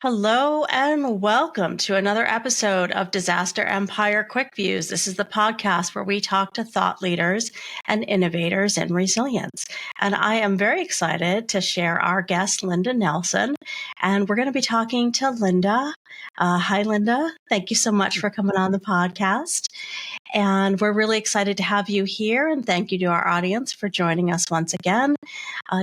Hello and welcome to another episode of Disaster Empire Quick Views. This is the podcast where we talk to thought leaders and innovators in resilience. And I am very excited to share our guest, Lynnda Nelson. And we're going to be talking to Lynnda. Hi, Lynnda. Thank you so much for coming on the podcast. And we're really excited to have you here. And thank you to our audience for joining us once again.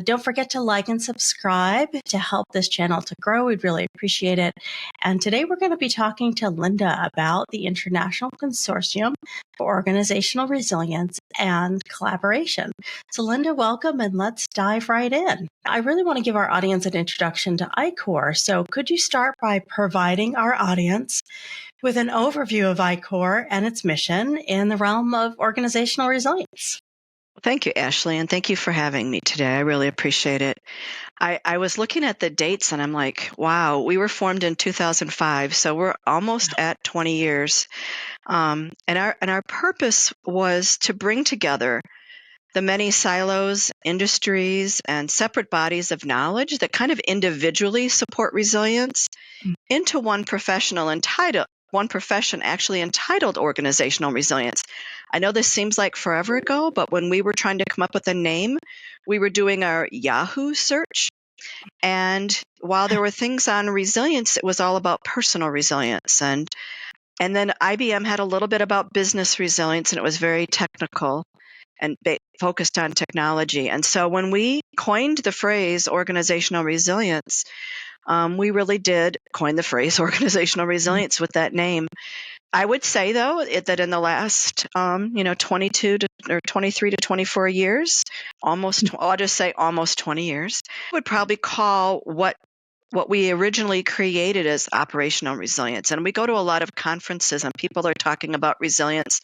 Don't forget to like and subscribe to help this channel to grow. We'd really appreciate it. And today we're going to be talking to Lynnda about the International Consortium for Organizational Resilience and Collaboration. So Lynnda, welcome, and let's dive right in. I really want to give our audience an introduction to ICOR. So could you start by providing our audience with an overview of ICOR and its mission in the realm of organizational resilience? Thank you, Ashley, and thank you for having me today. I really appreciate it. I was looking at the dates and I'm like, wow, we were formed in 2005, so we're almost at 20 years. And our purpose was to bring together the many silos, industries, and separate bodies of knowledge that kind of individually support resilience into one profession actually entitled organizational resilience. I know this seems like forever ago, but when we were trying to come up with a name, we were doing our Yahoo search. And while there were things on resilience, it was all about personal resilience. And then IBM had a little bit about business resilience, and it was very technical and focused on technology. And so when we coined the phrase organizational resilience, we really did coin the phrase organizational resilience with that name. I would say, though, that in the last, 22 to or 23 to 24 years, I'll just say almost 20 years, I would probably call what we originally created as operational resilience. And we go to a lot of conferences and people are talking about resilience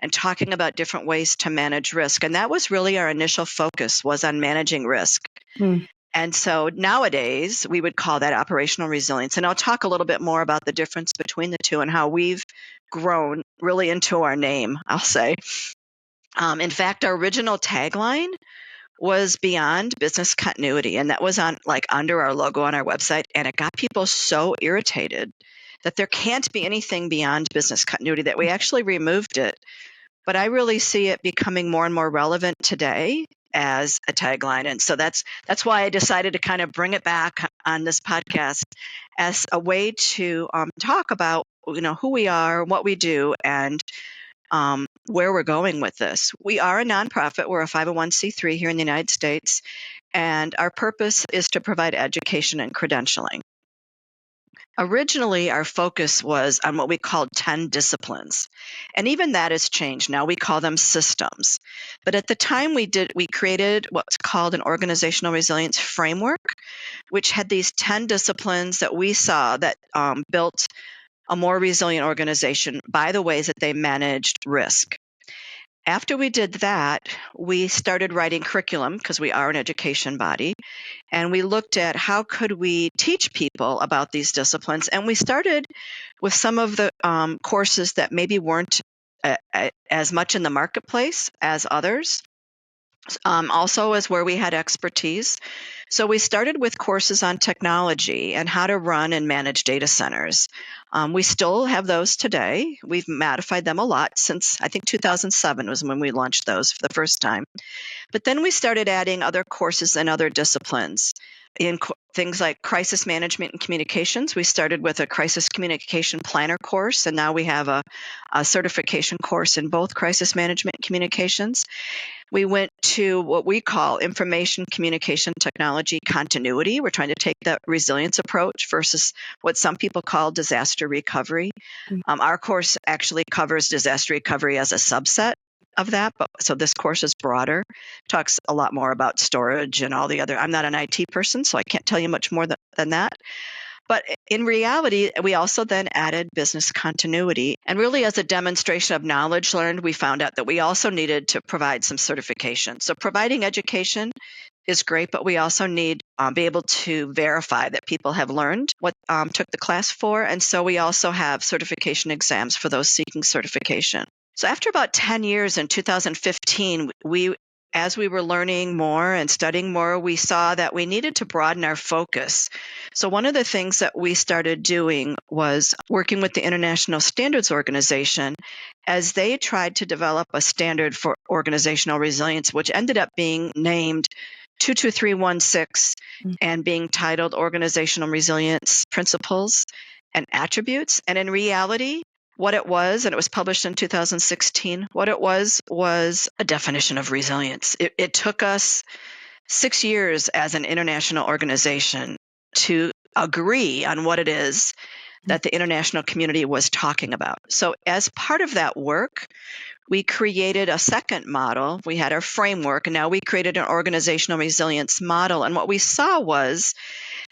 and talking about different ways to manage risk. And that was really our initial focus, was on managing risk. And so nowadays, we would call that operational resilience. And I'll talk a little bit more about the difference between the two and how we've grown really into our name, I'll say. In fact, our original tagline was beyond business continuity. And that was under our logo on our website. And it got people so irritated that there can't be anything beyond business continuity that we actually removed it. But I really see it becoming more and more relevant today as a tagline. And so that's why I decided to kind of bring it back on this podcast as a way to talk about, who we are, what we do, and where we're going with this. We are a nonprofit. We're a 501c3 here in the United States. And our purpose is to provide education and credentialing. Originally, our focus was on what we called 10 disciplines. And even that has changed. Now we call them systems. But at the time we created what's called an organizational resilience framework, which had these 10 disciplines that we saw that built a more resilient organization by the ways that they managed risk. After we did that, we started writing curriculum because we are an education body, and we looked at how could we teach people about these disciplines. And we started with some of the courses that maybe weren't as much in the marketplace as others. Also is where we had expertise. So we started with courses on technology and how to run and manage data centers. We still have those today. We've modified them a lot since, I think, 2007 was when we launched those for the first time. But then we started adding other courses and other disciplines. In things like crisis management and communications, we started with a crisis communication planner course, and now we have a certification course in both crisis management and communications. We went to what we call information communication technology continuity. We're trying to take that resilience approach versus what some people call disaster recovery. Our course actually covers disaster recovery as a subset of that, but so this course is broader, talks a lot more about storage and all the other. I'm not an IT person, so I can't tell you much more than that. But in reality, we also then added business continuity. And really, as a demonstration of knowledge learned, we found out that we also needed to provide some certification. So providing education is great, but we also need to be able to verify that people have learned what took the class for. And so we also have certification exams for those seeking certification. So after about 10 years in 2015, we as we were learning more and studying more, we saw that we needed to broaden our focus. So one of the things that we started doing was working with the International Standards Organization as they tried to develop a standard for organizational resilience, which ended up being named 22316 and being titled Organizational Resilience Principles and Attributes. And in reality, what it was, and it was published in 2016, what it was a definition of resilience. It took us 6 years as an international organization to agree on what it is that the international community was talking about. So as part of that work, we created a second model. We had our framework, and now we created an organizational resilience model. And what we saw was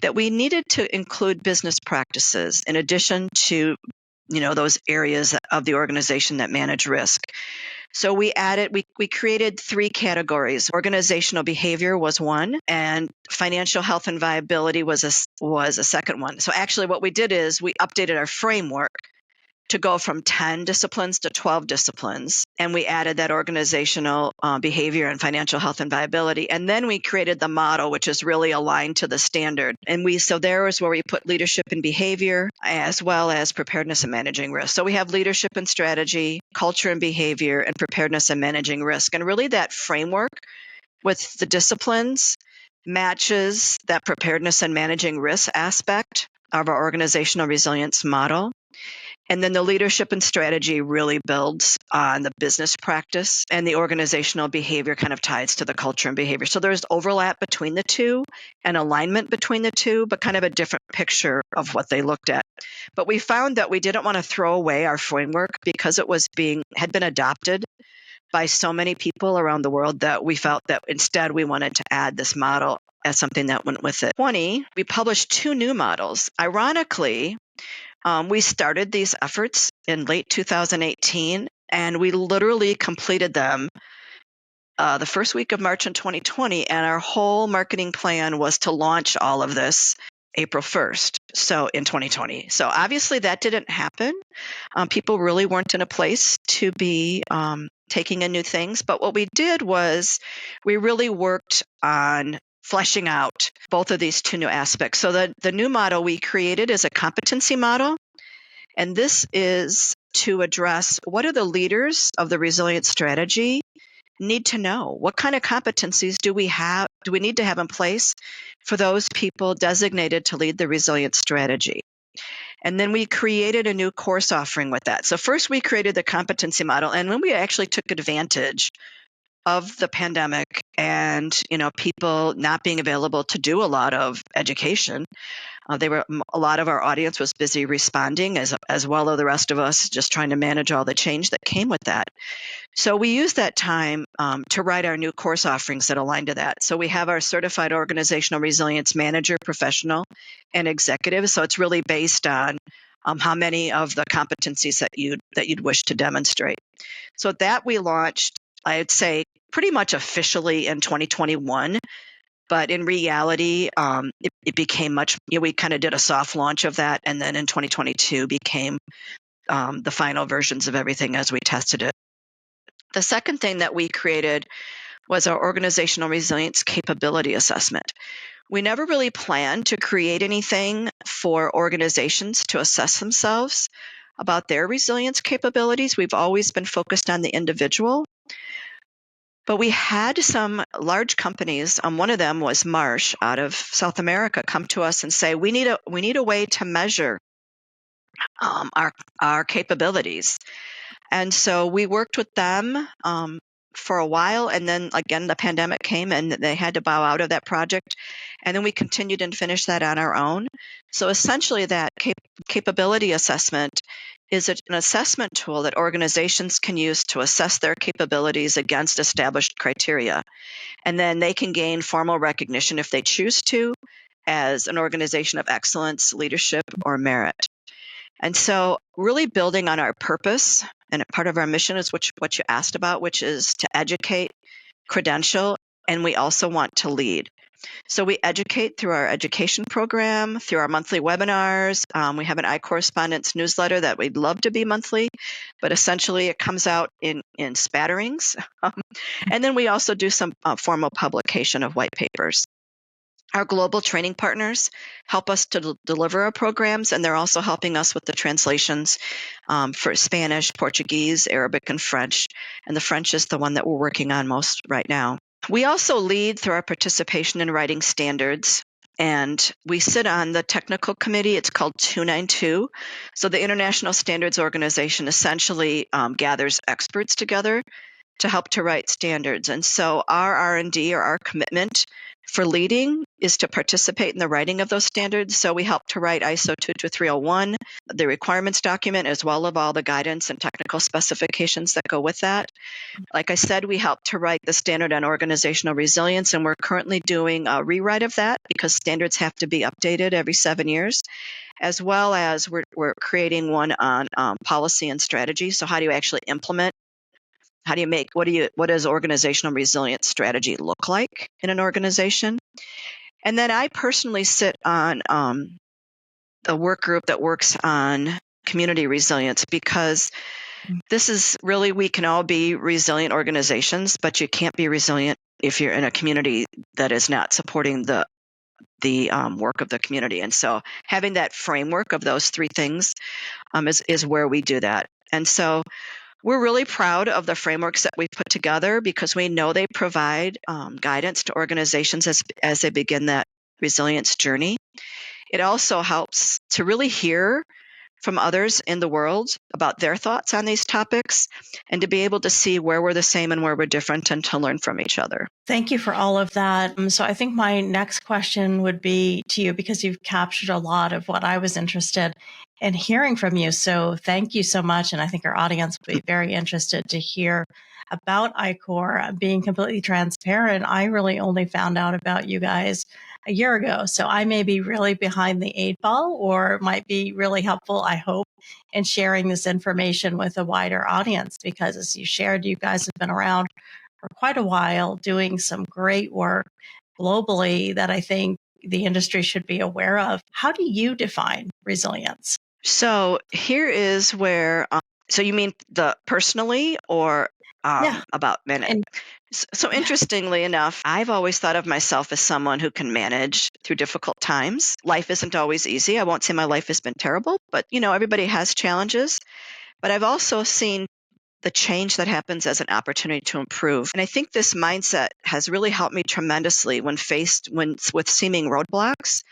that we needed to include business practices in addition to those areas of the organization that manage risk. So we created 3 categories. Organizational behavior was one, and financial health and viability was a second one. So actually what we did is we updated our framework to go from 10 disciplines to 12 disciplines. And we added that organizational behavior and financial health and viability. And then we created the model, which is really aligned to the standard. And so there is where we put leadership and behavior, as well as preparedness and managing risk. So we have leadership and strategy, culture and behavior, and preparedness and managing risk. And really that framework with the disciplines matches that preparedness and managing risk aspect of our organizational resilience model. And then the leadership and strategy really builds on the business practice, and the organizational behavior kind of ties to the culture and behavior. So there's overlap between the two and alignment between the two, but kind of a different picture of what they looked at. But we found that we didn't want to throw away our framework because it had been adopted by so many people around the world that we felt that instead we wanted to add this model as something that went with it. We published 2 new models. Ironically, we started these efforts in late 2018, and we literally completed them the first week of March in 2020, and our whole marketing plan was to launch all of this April 1st, so in 2020. So obviously that didn't happen. People really weren't in a place to be taking in new things, but what we did was we really worked on fleshing out both of these 2 new aspects. So the new model we created is a competency model, and this is to address what do the leaders of the resilience strategy need to know? What kind of competencies do we need to have in place for those people designated to lead the resilience strategy? And then we created a new course offering with that. So first we created the competency model, and when we actually took advantage of the pandemic and people not being available to do a lot of education, a lot of our audience was busy responding, as well as the rest of us just trying to manage all the change that came with that. So we used that time to write our new course offerings that align to that. So we have our certified organizational resilience manager, professional, and executive. So it's really based on how many of the competencies that you'd wish to demonstrate. So that we launched, I'd say, pretty much officially in 2021. But in reality, it became we kind of did a soft launch of that. And then in 2022 became the final versions of everything as we tested it. The second thing that we created was our organizational resilience capability assessment. We never really planned to create anything for organizations to assess themselves about their resilience capabilities. We've always been focused on the individual. But we had some large companies, one of them was Marsh out of South America, come to us and say, we need a way to measure our capabilities. And so we worked with them for a while, and then again the pandemic came and they had to bow out of that project, and then we continued and finished that on our own. So essentially that capability assessment is an assessment tool that organizations can use to assess their capabilities against established criteria, and then they can gain formal recognition if they choose to as an organization of excellence, leadership, or merit. And so really building on our purpose, and part of our mission is what you asked about, which is to educate, credential, and we also want to lead. So we educate through our education program, through our monthly webinars. We have an iCorrespondence newsletter that we'd love to be monthly, but essentially it comes out in spatterings. And then we also do some formal publication of white papers. Our global training partners help us to deliver our programs, and they're also helping us with the translations for Spanish, Portuguese, Arabic, and French. And the French is the one that we're working on most right now. We also lead through our participation in writing standards, and we sit on the technical committee. It's called 292. So the International Standards Organization essentially gathers experts together to help to write standards. And so our R&D, or our commitment for leading, is to participate in the writing of those standards. So we help to write ISO 22301, the requirements document, as well as all the guidance and technical specifications that go with that. Like I said, we help to write the standard on organizational resilience, and we're currently doing a rewrite of that because standards have to be updated every 7 years, as well as we're creating one on policy and strategy. So how do you actually implement? How do you make, what does organizational resilience strategy look like in an organization? And then I personally sit on the work group that works on community resilience, because this is really, we can all be resilient organizations, but you can't be resilient if you're in a community that is not supporting the work of the community. And so having that framework of those three things is where we do that. And so we're really proud of the frameworks that we put together, because we know they provide guidance to organizations as they begin that resilience journey. It also helps to really hear from others in the world about their thoughts on these topics, and to be able to see where we're the same and where we're different, and to learn from each other. Thank you for all of that. So I think my next question would be to you, because you've captured a lot of what I was interested in hearing from you. So thank you so much. And I think our audience will be very interested to hear about ICOR. Being completely transparent, I really only found out about you guys a year ago. So I may be really behind the eight ball, or might be really helpful, I hope, in sharing this information with a wider audience, because as you shared, you guys have been around for quite a while doing some great work globally that I think the industry should be aware of. How do you define resilience? So here is where, so you mean the personally, or Yeah. about management? And So interestingly enough, I've always thought of myself as someone who can manage through difficult times. Life isn't always easy. I won't say my life has been terrible, but everybody has challenges. But I've also seen the change that happens as an opportunity to improve. And I think this mindset has really helped me tremendously when faced with seeming roadblocks.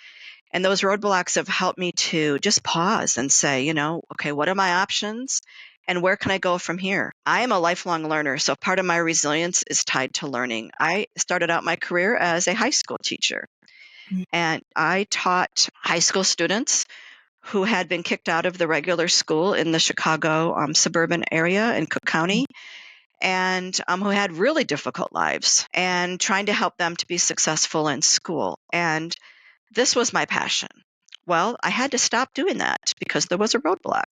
And those roadblocks have helped me to just pause and say, okay, what are my options? And where can I go from here? I am a lifelong learner, so part of my resilience is tied to learning. I started out my career as a high school teacher, and I taught high school students who had been kicked out of the regular school in the Chicago suburban area in Cook County, and who had really difficult lives, and trying to help them to be successful in school. And this was my passion. Well, I had to stop doing that because there was a roadblock.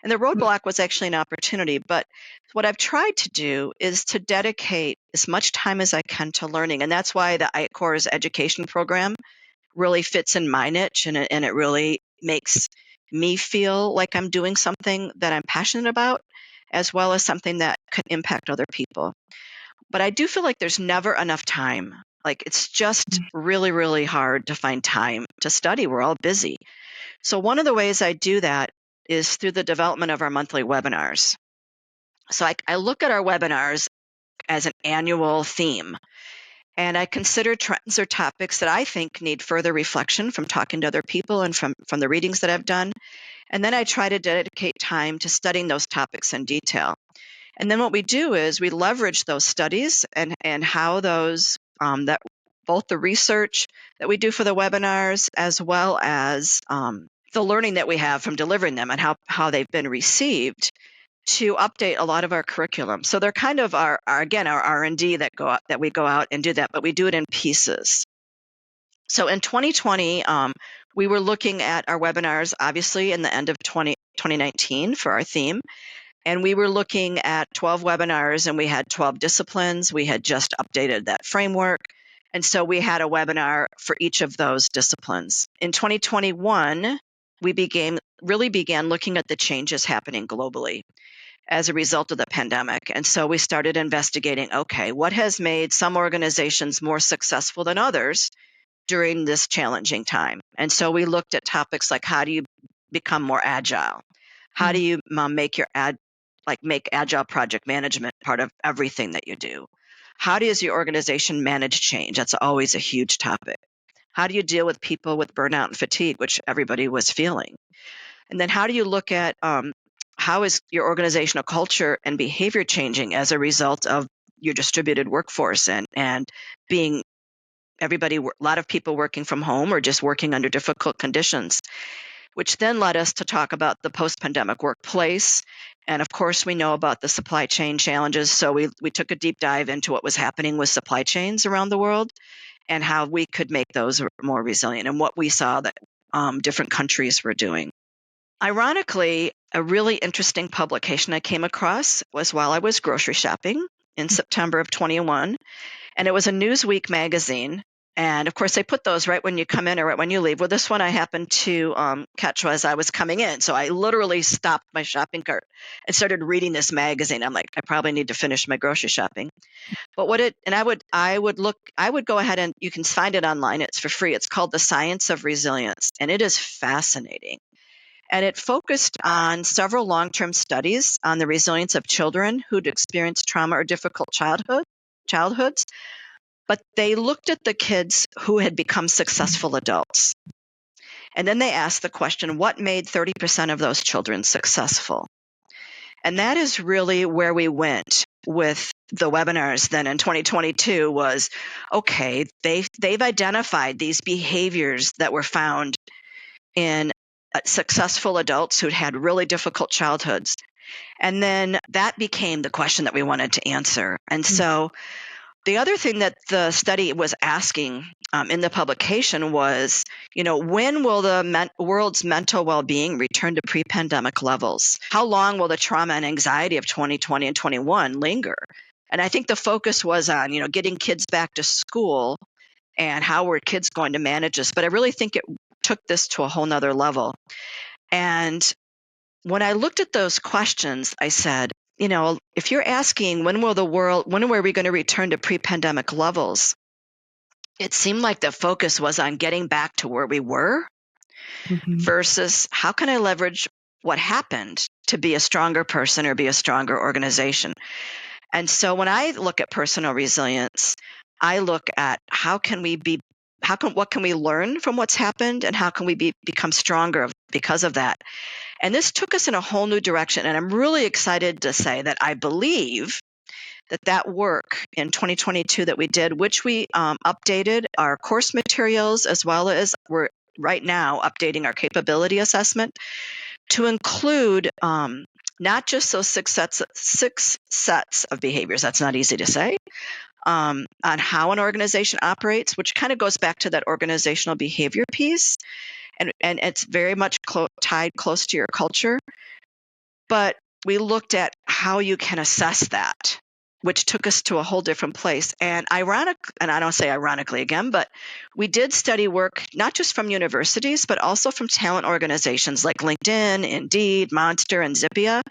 And the roadblock was actually an opportunity. But what I've tried to do is to dedicate as much time as I can to learning. And that's why the ICOR's education program really fits in my niche, and it really makes me feel like I'm doing something that I'm passionate about, as well as something that could impact other people. But I do feel like there's never enough time. Like, it's just really, really hard to find time to study. We're all busy. So one of the ways I do that is through the development of our monthly webinars. So I look at our webinars as an annual theme, and I consider trends or topics that I think need further reflection from talking to other people and from the readings that I've done. And then I try to dedicate time to studying those topics in detail. And then what we do is we leverage those studies and how those, that both the research that we do for the webinars, as well as the learning that we have from delivering them and how they've been received, to update a lot of our curriculum. So they're kind of our R&D that we go out and do that, but we do it in pieces. So in 2020, we were looking at our webinars, obviously, in the end of 2019 for our theme. And we were looking at 12 webinars, and we had 12 disciplines. We had just updated that framework. And so we had a webinar for each of those disciplines. In 2021, we really began looking at the changes happening globally as a result of the pandemic. And so we started investigating, okay, what has made some organizations more successful than others during this challenging time? And so we looked at topics like, how do you become more agile? How do you make agile project management part of everything that you do? How does your organization manage change? That's always a huge topic. How do you deal with people with burnout and fatigue, which everybody was feeling? And then how do you look at how is your organizational culture and behavior changing as a result of your distributed workforce and being a lot of people working from home or just working under difficult conditions, which then led us to talk about the post-pandemic workplace. And of course, we know about the supply chain challenges. So we took a deep dive into what was happening with supply chains around the world and how we could make those more resilient and what we saw that different countries were doing. Ironically, a really interesting publication I came across was while I was grocery shopping in September of 21, and it was a Newsweek magazine. And of course, they put those right when you come in or right when you leave. Well, this one I happened to catch as I was coming in. So I literally stopped my shopping cart and started reading this magazine. I'm like, I probably need to finish my grocery shopping. But I would go ahead and you can find it online. It's for free. It's called The Science of Resilience, and it is fascinating. And it focused on several long-term studies on the resilience of children who'd experienced trauma or difficult childhoods. But they looked at the kids who had become successful adults. And then they asked the question, what made 30% of those children successful? And that is really where we went with the webinars then in 2022 was, okay, they've identified these behaviors that were found in successful adults who'd had really difficult childhoods. And then that became the question that we wanted to answer. And so the other thing that the study was asking in the publication was, when will the world's mental well-being return to pre-pandemic levels? How long will the trauma and anxiety of 2020 and 21 linger? And I think the focus was on, getting kids back to school and how were kids going to manage this. But I really think it took this to a whole nother level. And when I looked at those questions, I said, if you're asking when are we going to return to pre-pandemic levels, it seemed like the focus was on getting back to where we were versus how can I leverage what happened to be a stronger person or be a stronger organization. And so when I look at personal resilience, I look at what can we learn from what's happened and how can we become stronger because of that. And this took us in a whole new direction. And I'm really excited to say that I believe that work in 2022 that we did, which we updated our course materials as well as we're right now updating our capability assessment to include not just those six sets of behaviors. That's not easy to say. On how an organization operates, which kind of goes back to that organizational behavior piece. And it's very much tied close to your culture. But we looked at how you can assess that, which took us to a whole different place. And I don't say ironically again, but we did study work not just from universities, but also from talent organizations like LinkedIn, Indeed, Monster, and Zippia,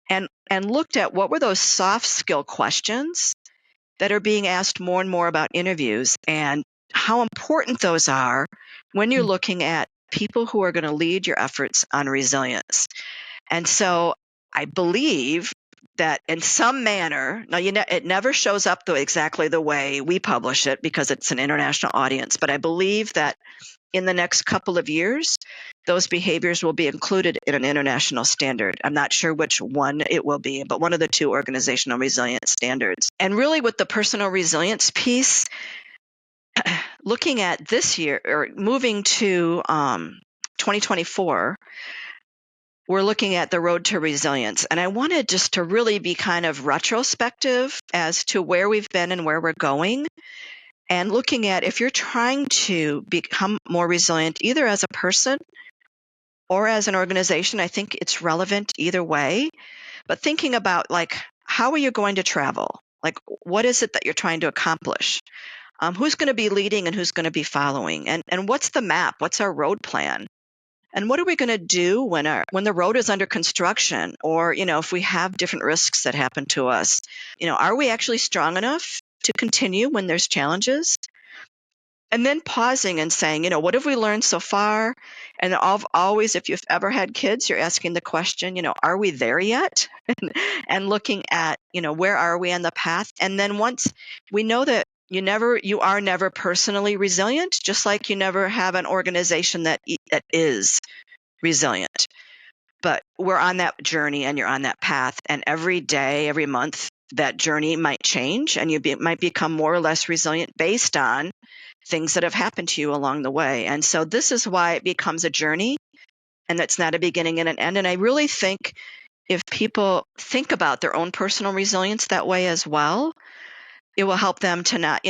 and looked at what were those soft skill questions that are being asked more and more about interviews and how important those are when you're looking at people who are going to lead your efforts on resilience. And so I believe that in some manner, now it never shows up exactly the way we publish it because it's an international audience, but I believe that in the next couple of years, those behaviors will be included in an international standard. I'm not sure which one it will be, but one of the two organizational resilience standards. And really with the personal resilience piece, looking at this year or moving to 2024, we're looking at the road to resilience. And I wanted just to really be kind of retrospective as to where we've been and where we're going. And looking at if you're trying to become more resilient, either as a person or as an organization, I think it's relevant either way. But thinking about how are you going to travel? What is it that you're trying to accomplish? Who's going to be leading and who's going to be following? And what's the map? What's our road plan? And what are we going to do when the road is under construction, or if we have different risks that happen to us? Are we actually strong enough to continue when there's challenges? And then pausing and saying, what have we learned so far? And always, if you've ever had kids, you're asking the question, are we there yet? And looking at, where are we on the path? And then once we know that you are never personally resilient, just like you never have an organization that is resilient. But we're on that journey, and you're on that path. And every day, every month, that journey might change, and might become more or less resilient based on things that have happened to you along the way. And so this is why it becomes a journey, and it's not a beginning and an end. And I really think if people think about their own personal resilience that way as well, it will help them to not,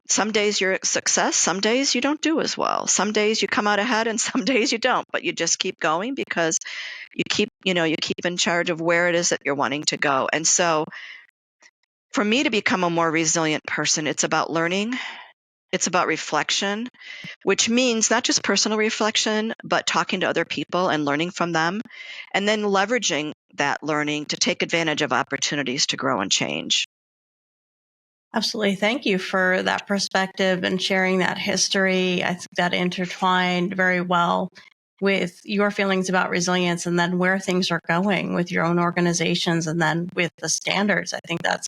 some days you're a success, some days you don't do as well. Some days you come out ahead and some days you don't, but you just keep going because you keep in charge of where it is that you're wanting to go. And so for me to become a more resilient person, it's about learning. It's about reflection, which means not just personal reflection, but talking to other people and learning from them, and then leveraging that learning to take advantage of opportunities to grow and change. Absolutely. Thank you for that perspective and sharing that history. I think that intertwined very well with your feelings about resilience, and then where things are going with your own organizations, and then with the standards. I think that's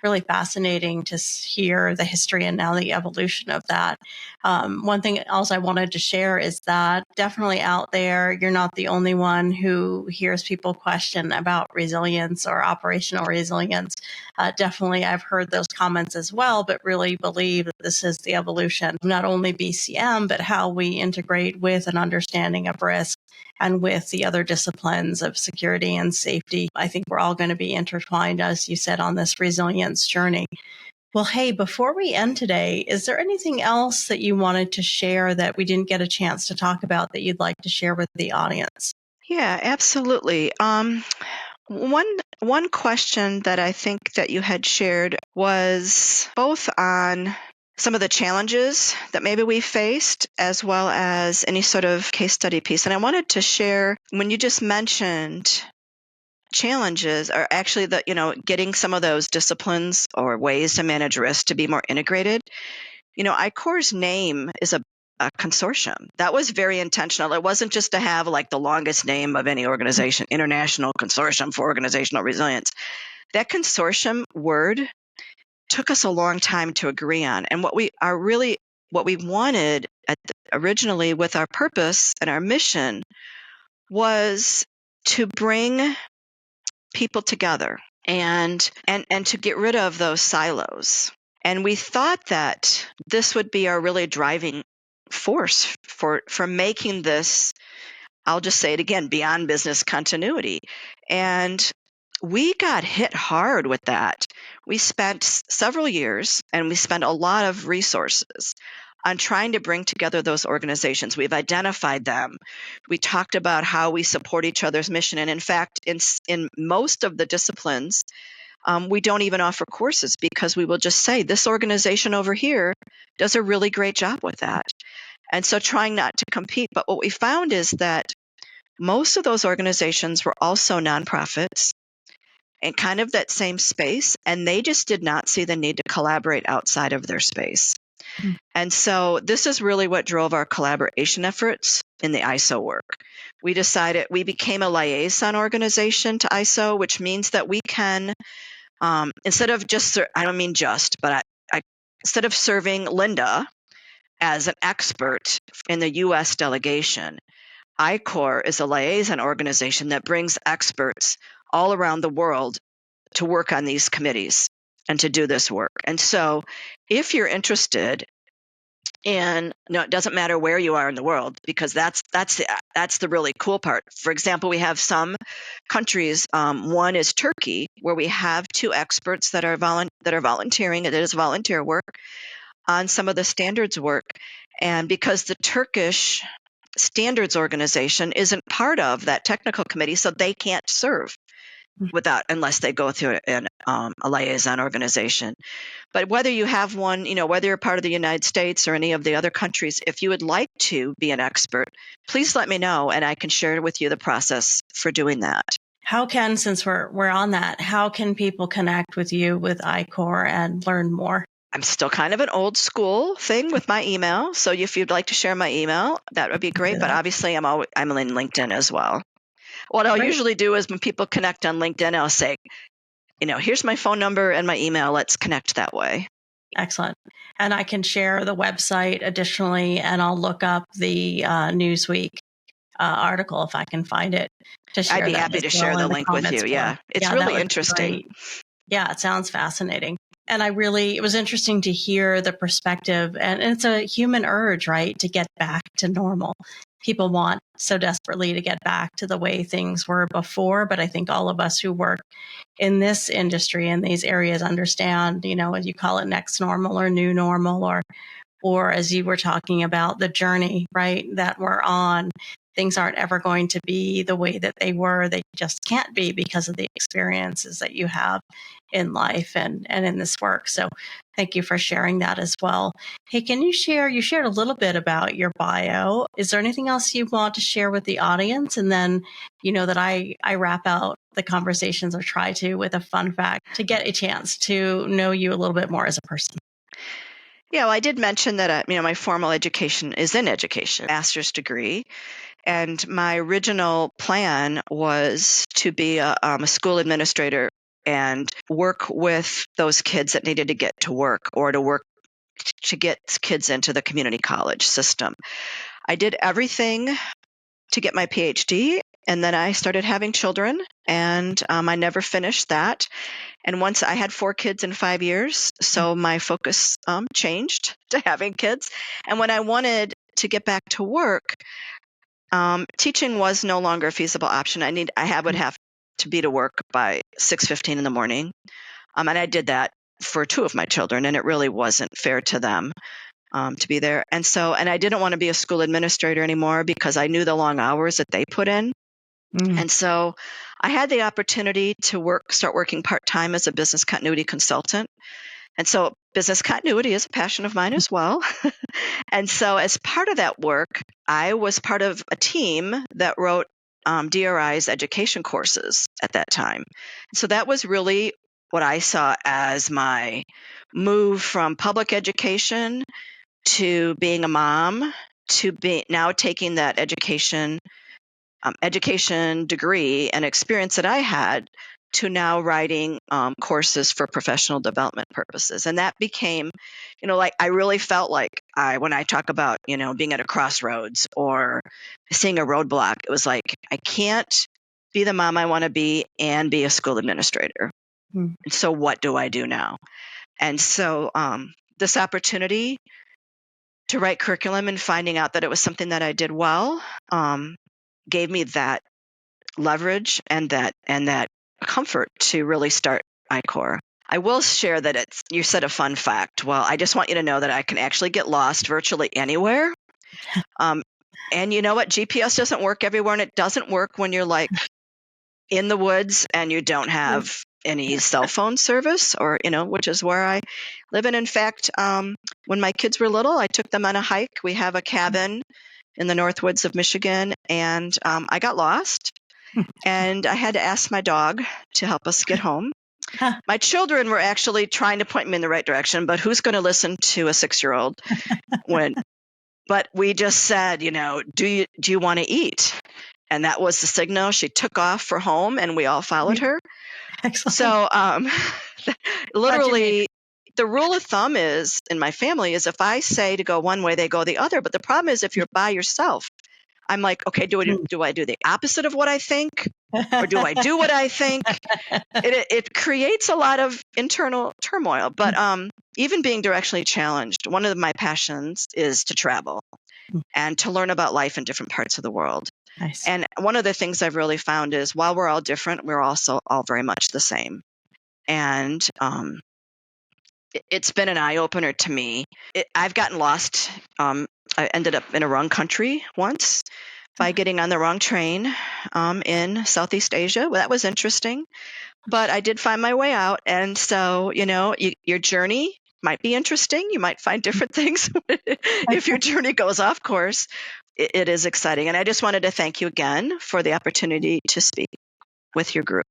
really fascinating to hear the history and now the evolution of that. One thing else I wanted to share is that definitely out there, you're not the only one who hears people question about resilience or operational resilience. Definitely, I've heard those comments as well, but really believe that this is the evolution of not only BCM, but how we integrate with an understanding of risk and with the other disciplines of security and safety. I think we're all going to be intertwined, as you said, on this resilience journey. Well, hey, before we end today, is there anything else that you wanted to share that we didn't get a chance to talk about that you'd like to share with the audience? Yeah, absolutely. One question that I think that you had shared was both on some of the challenges that maybe we faced, as well as any sort of case study piece. And I wanted to share, when you just mentioned challenges, are actually getting some of those disciplines or ways to manage risk to be more integrated. ICOR's name is a consortium. That was very intentional. It wasn't just to have like the longest name of any organization, International Consortium for Organizational Resilience. That consortium word took us a long time to agree on. And what we wanted originally with our purpose and our mission was to bring people together and to get rid of those silos. And we thought that this would be our really driving force for making this, I'll just say it again, beyond business continuity. And we got hit hard with that. We spent several years, and we spent a lot of resources on trying to bring together those organizations. We've identified them. We talked about how we support each other's mission. And in fact, in most of the disciplines, we don't even offer courses, because we will just say, this organization over here does a really great job with that. And so trying not to compete. But what we found is that most of those organizations were also nonprofits and kind of that same space, and they just did not see the need to collaborate outside of their space. Mm. And so this is really what drove our collaboration efforts in the ISO work. We became a liaison organization to ISO, which means that we can, instead of just, I don't mean just, but instead of serving Lynnda as an expert in the U.S. delegation, ICOR is a liaison organization that brings experts all around the world to work on these committees and to do this work. And so if you're interested in, it doesn't matter where you are in the world, because that's the really cool part. For example, we have some countries, one is Turkey, where we have 2 experts that are volunteering. It is volunteer work on some of the standards work. And because the Turkish standards organization isn't part of that technical committee, so they can't serve unless they go through a liaison organization. But whether you have one, whether you're part of the United States or any of the other countries, if you would like to be an expert, please let me know and I can share with you the process for doing that. Since we're on that, how can people connect with you with ICOR and learn more? I'm still kind of an old school thing with my email. So if you'd like to share my email, that would be great. But obviously I'm in LinkedIn as well. What I'll usually do is when people connect on LinkedIn, I'll say, here's my phone number and my email. Let's connect that way. Excellent. And I can share the website additionally, and I'll look up the Newsweek article if I can find it to share. I'd be happy to share the link with you. Yeah, it's really interesting. Yeah, it sounds fascinating. And it was interesting to hear the perspective, and it's a human urge, right, to get back to normal. People want so desperately to get back to the way things were before, but I think all of us who work in this industry, in these areas, understand, as you call it, next normal or new normal, or as you were talking about, the journey, right, that we're on. Things aren't ever going to be the way that they were. They just can't be because of the experiences that you have in life and in this work. So thank you for sharing that as well. Hey, you shared a little bit about your bio. Is there anything else you want to share with the audience? And then, that I wrap out the conversations or try to with a fun fact to get a chance to know you a little bit more as a person. Yeah, well, I did mention that, my formal education is in education, master's degree. And my original plan was to be a school administrator and work with those kids that needed to get to work or to get kids into the community college system. I did everything to get my PhD, and then I started having children, and I never finished that. And once I had 4 kids in 5 years, so my focus changed to having kids. And when I wanted to get back to work, teaching was no longer a feasible option. I would have to be to work by 6:15 in the morning. And I did that for 2 of my children, and it really wasn't fair to them to be there. And I didn't want to be a school administrator anymore because I knew the long hours that they put in. And so I had the opportunity to start working part-time as a business continuity consultant. And so business continuity is a passion of mine as well. And so as part of that work, I was part of a team that wrote DRI's education courses at that time. So that was really what I saw as my move from public education to being a mom to now taking that education degree and experience that I had to now writing courses for professional development purposes. And that became, I really felt like when I talk about, being at a crossroads or seeing a roadblock, it was like, I can't be the mom I want to be and be a school administrator. And so what do I do now? And so this opportunity to write curriculum and finding out that it was something that I did well gave me that leverage and that comfort to really start ICOR. I will share that you said a fun fact. Well, I just want you to know that I can actually get lost virtually anywhere. And you know what? GPS doesn't work everywhere, and it doesn't work when you're like in the woods and you don't have any cell phone service which is where I live. And in fact, when my kids were little, I took them on a hike. We have a cabin in the North Woods of Michigan, and I got lost. And I had to ask my dog to help us get home. My children were actually trying to point me in the right direction, but who's going to listen to a 6-year-old but we just said, do you want to eat? And that was the signal. She took off for home and we all followed her. Excellent. So literally the rule of thumb is in my family is if I say to go one way, they go the other. But the problem is if you're by yourself, I'm like, okay, do I do the opposite of what I think? Or do I do what I think? It creates a lot of internal turmoil. But even being directionally challenged, one of my passions is to travel and to learn about life in different parts of the world. Nice. And one of the things I've really found is while we're all different, we're also all very much the same. And it's been an eye-opener to me. I've gotten lost. I ended up in a wrong country once by getting on the wrong train in Southeast Asia. Well, that was interesting, but I did find my way out. And so, your journey might be interesting. You might find different things if your journey goes off course. It is exciting. And I just wanted to thank you again for the opportunity to speak with your group.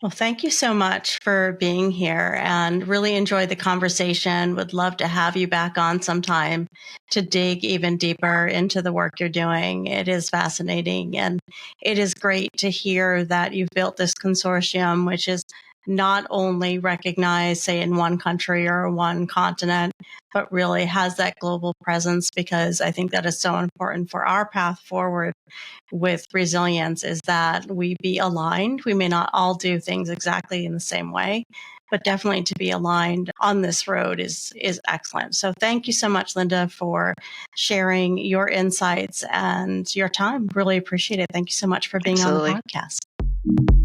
Well, thank you so much for being here and really enjoyed the conversation. Would love to have you back on sometime to dig even deeper into the work you're doing. It is fascinating. And it is great to hear that you've built this consortium, which is not only recognized, say, in one country or one continent, but really has that global presence, because I think that is so important for our path forward with resilience, is that we be aligned. We may not all do things exactly in the same way, but definitely to be aligned on this road is excellent. So thank you so much, Lynnda, for sharing your insights and your time. Really appreciate it. Thank you so much for being Absolutely. on the podcast.